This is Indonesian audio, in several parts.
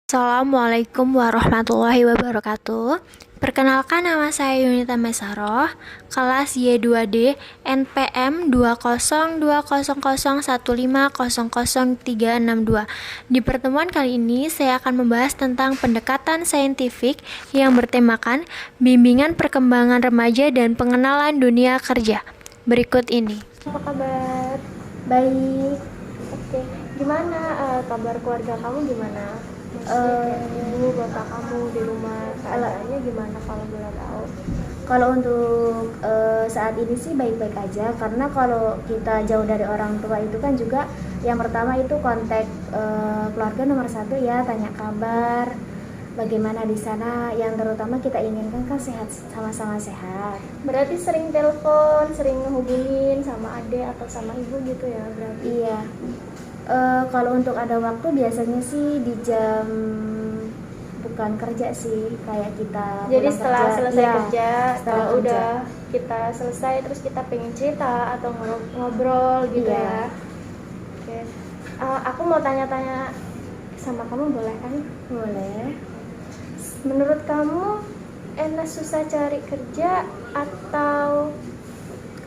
Assalamualaikum warahmatullahi wabarakatuh. Perkenalkan, nama saya Yunita Mesaroh, kelas Y2D NPM 2020015000362. Di pertemuan kali ini saya akan membahas tentang pendekatan saintifik yang bertemakan bimbingan perkembangan remaja dan pengenalan dunia kerja. Berikut ini. Apa kabar? Baik. Oke, gimana kabar keluarga kamu gimana? Ibu, bapak kamu di rumah keadaannya gimana kalau boleh tahu? Kalau untuk saat ini sih baik-baik aja, karena kalau kita jauh dari orang tua itu kan juga yang pertama itu kontak keluarga nomor satu ya, tanya kabar bagaimana di sana, yang terutama kita inginkan kan sehat, sama-sama sehat. Berarti sering telepon, sering ngehubungin sama adik atau sama ibu gitu ya berarti? Iya. Kalau untuk ada waktu biasanya sih di jam bukan kerja sih, kayak kita Jadi pulang setelah kerja. selesai Iya, kerja, setelah kalau kerja. udah kita selesai terus kita pengen cerita atau ngobrol gitu Iya. ya. Oke. Aku mau tanya-tanya sama kamu boleh kan? Boleh. Menurut kamu enak susah cari kerja atau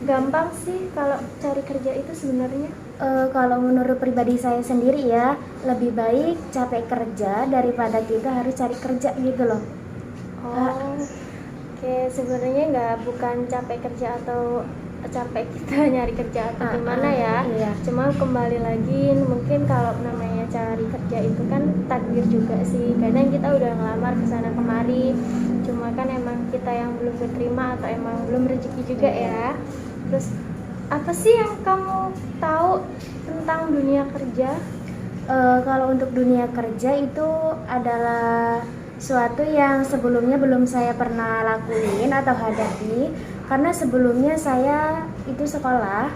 gampang sih kalau cari kerja itu sebenarnya? Kalau menurut pribadi saya sendiri ya, lebih baik capek kerja daripada kita harus cari kerja gitu loh. Oke, sebenarnya bukan capek kerja atau capek kita nyari kerja atau gimana ya. Iya. Cuma kembali lagi, mungkin kalau namanya cari kerja itu kan takdir juga sih. Kadang kita udah ngelamar kesana kemari, cuma kan emang kita yang belum keterima atau emang belum rezeki juga ya. Terus apa sih yang kamu tahu tentang dunia kerja? Kalau untuk dunia kerja itu adalah suatu yang sebelumnya belum saya pernah lakuin atau hadapi, karena sebelumnya saya itu sekolah,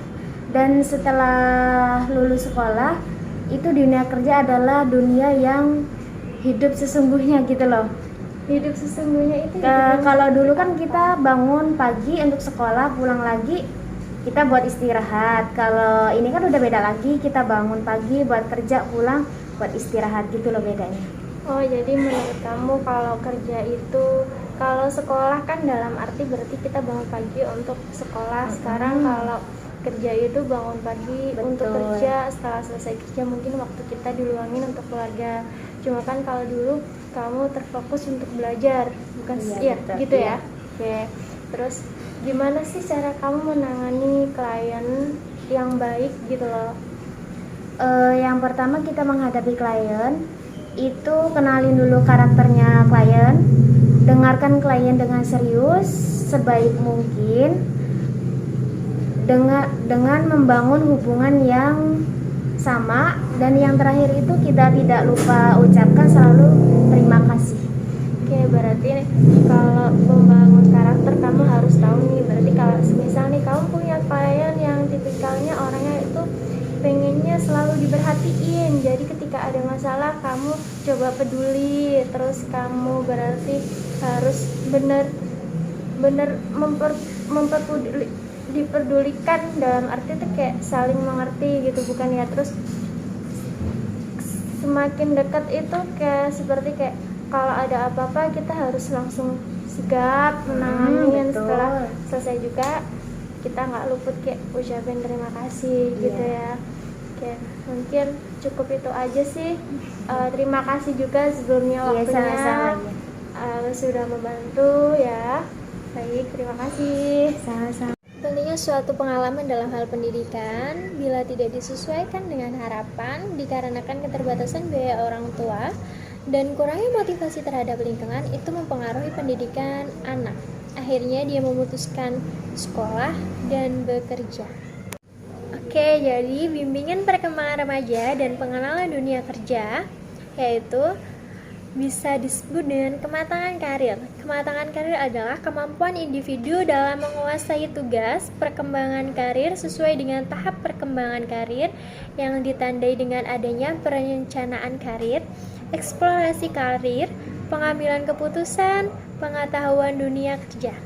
dan setelah lulus sekolah itu dunia kerja adalah dunia yang hidup sesungguhnya gitu loh. Hidup sesungguhnya itu Kalau dulu kan kita bangun pagi untuk sekolah, pulang lagi kita buat istirahat. Kalau ini kan udah beda lagi, kita bangun pagi buat kerja, pulang buat istirahat gitu loh bedanya. Oh, jadi menurut kamu kalau kerja itu, kalau sekolah kan dalam arti berarti kita bangun pagi untuk sekolah. Sekarang kalau kerja itu bangun pagi untuk kerja, setelah selesai kerja mungkin waktu kita diluangin untuk keluarga. Cuma kan kalau dulu kamu terfokus untuk belajar, bukan Iya, ya gitu ya. Oke. Terus gimana sih cara kamu menangani klien yang baik gitu loh? Yang pertama kita menghadapi klien itu kenalin dulu karakternya klien, dengarkan klien dengan serius sebaik mungkin, dengan membangun hubungan yang sama, dan yang terakhir itu kita tidak lupa ucapkan selalu terima kasih. Oke, berarti kalau membangun karakter kamu harus tahu nih, berarti kalau misal nih kamu punya klien yang tipikalnya orangnya itu pengennya selalu diperhatiin, jadi ketika ada masalah kamu coba peduli, terus kamu berarti harus benar-benar diperdulikan, dalam arti itu kayak saling mengerti gitu, bukan ya. Terus semakin dekat itu kayak seperti kayak kalau ada apa-apa kita harus langsung sigap menanganin. Setelah selesai juga kita nggak luput kayak ucapin terima kasih gitu ya. Oke, mungkin cukup itu aja sih. Terima kasih juga sebelumnya waktunya. Sudah membantu ya. Baik, terima kasih. Sama-sama. Tentunya suatu pengalaman dalam hal pendidikan bila tidak disesuaikan dengan harapan dikarenakan keterbatasan biaya orang tua dan kurangnya motivasi terhadap lingkungan itu mempengaruhi pendidikan anak. Akhirnya dia memutuskan sekolah dan bekerja. Oke, jadi bimbingan perkembangan remaja dan pengenalan dunia kerja yaitu bisa disebut dengan kematangan karir. Kematangan karir adalah kemampuan individu dalam menguasai tugas perkembangan karir sesuai dengan tahap perkembangan karir yang ditandai dengan adanya perencanaan karir, eksplorasi karir, pengambilan keputusan, pengetahuan dunia kerja.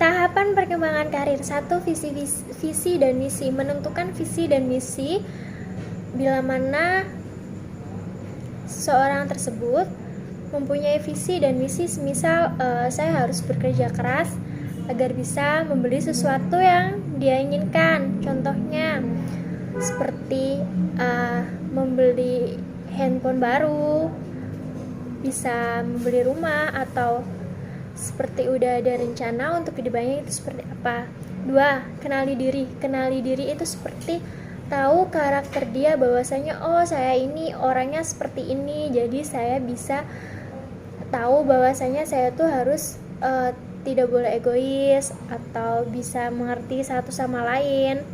Tahapan perkembangan karir. 1. Visi dan misi. Menentukan visi dan misi bila mana seseorang tersebut mempunyai visi dan misi, semisal saya harus bekerja keras agar bisa membeli sesuatu yang dia inginkan. Contohnya seperti membeli handphone baru, bisa membeli rumah, atau seperti udah ada rencana untuk kedepannya itu seperti apa. 2. Kenali diri. Kenali diri itu seperti tahu karakter dia, bahwasanya oh saya ini orangnya seperti ini, jadi saya bisa tahu bahwasanya saya tuh harus tidak boleh egois atau bisa mengerti satu sama lain.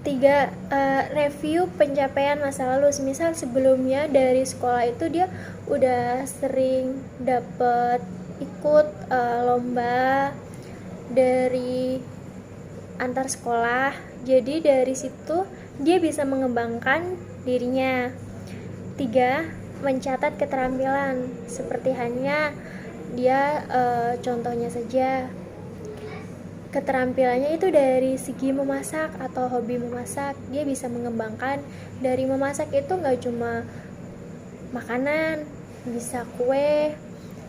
3. Review pencapaian masa lalu. Misal sebelumnya dari sekolah itu dia udah sering dapet ikut lomba dari antar sekolah, jadi dari situ dia bisa mengembangkan dirinya. 3. Mencatat keterampilan, seperti hanya dia contohnya saja keterampilannya itu dari segi memasak atau hobi memasak, dia bisa mengembangkan dari memasak itu nggak cuma makanan, bisa kue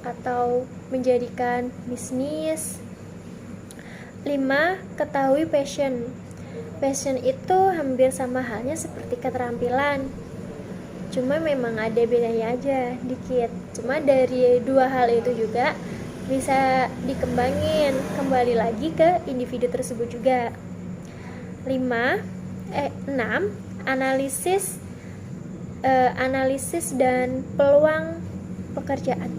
atau menjadikan bisnis. 5. Ketahui passion. Passion itu hampir sama halnya seperti keterampilan, cuma memang ada bedanya aja dikit. Cuma dari dua hal itu juga bisa dikembangin kembali lagi ke individu tersebut juga. 6. Analisis dan peluang pekerjaan.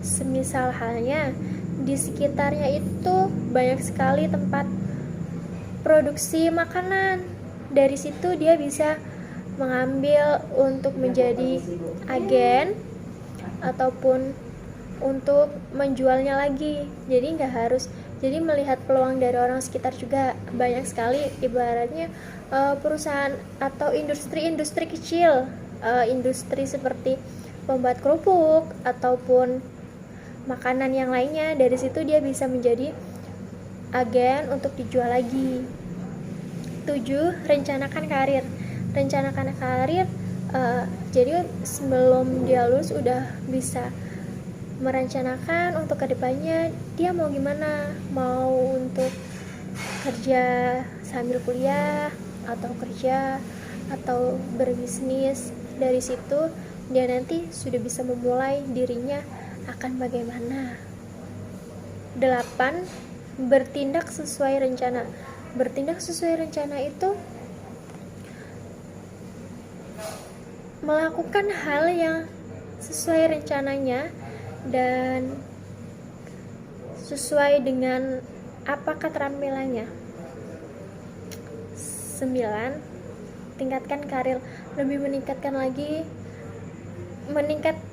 Semisal halnya di sekitarnya itu banyak sekali tempat produksi makanan, dari situ dia bisa mengambil untuk menjadi agen ataupun untuk menjualnya lagi. Jadi nggak harus, jadi melihat peluang dari orang sekitar juga banyak sekali. Ibaratnya perusahaan atau industri kecil, industri seperti pembuat kerupuk ataupun makanan yang lainnya, dari situ dia bisa menjadi agen untuk dijual lagi. 7. Rencanakan karir. Jadi sebelum dia lulus udah bisa merencanakan untuk kedepannya dia mau gimana, mau untuk kerja sambil kuliah atau kerja atau berbisnis. Dari situ dia nanti sudah bisa memulai dirinya akan bagaimana. 8. Bertindak sesuai rencana. Bertindak sesuai rencana itu melakukan hal yang sesuai rencananya dan sesuai dengan apa keterampilannya. 9. Tingkatkan karir. Lebih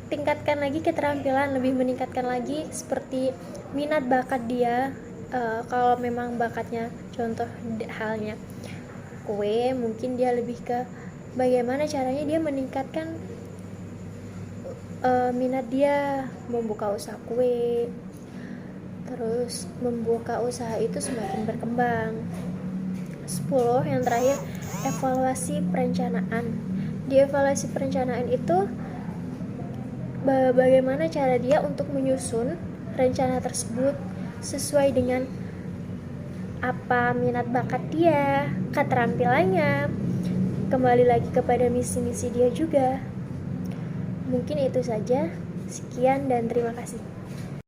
tingkatkan lagi keterampilan, lebih meningkatkan lagi seperti minat bakat dia. Kalau memang bakatnya contoh halnya kue, mungkin dia lebih ke bagaimana caranya dia meningkatkan minat dia membuka usaha kue, terus membuka usaha itu semakin berkembang. 10. Yang terakhir, evaluasi perencanaan. Di evaluasi perencanaan itu bagaimana cara dia untuk menyusun rencana tersebut sesuai dengan apa minat bakat dia, keterampilannya, kembali lagi kepada misi-misi dia juga. Mungkin itu saja. Sekian dan terima kasih.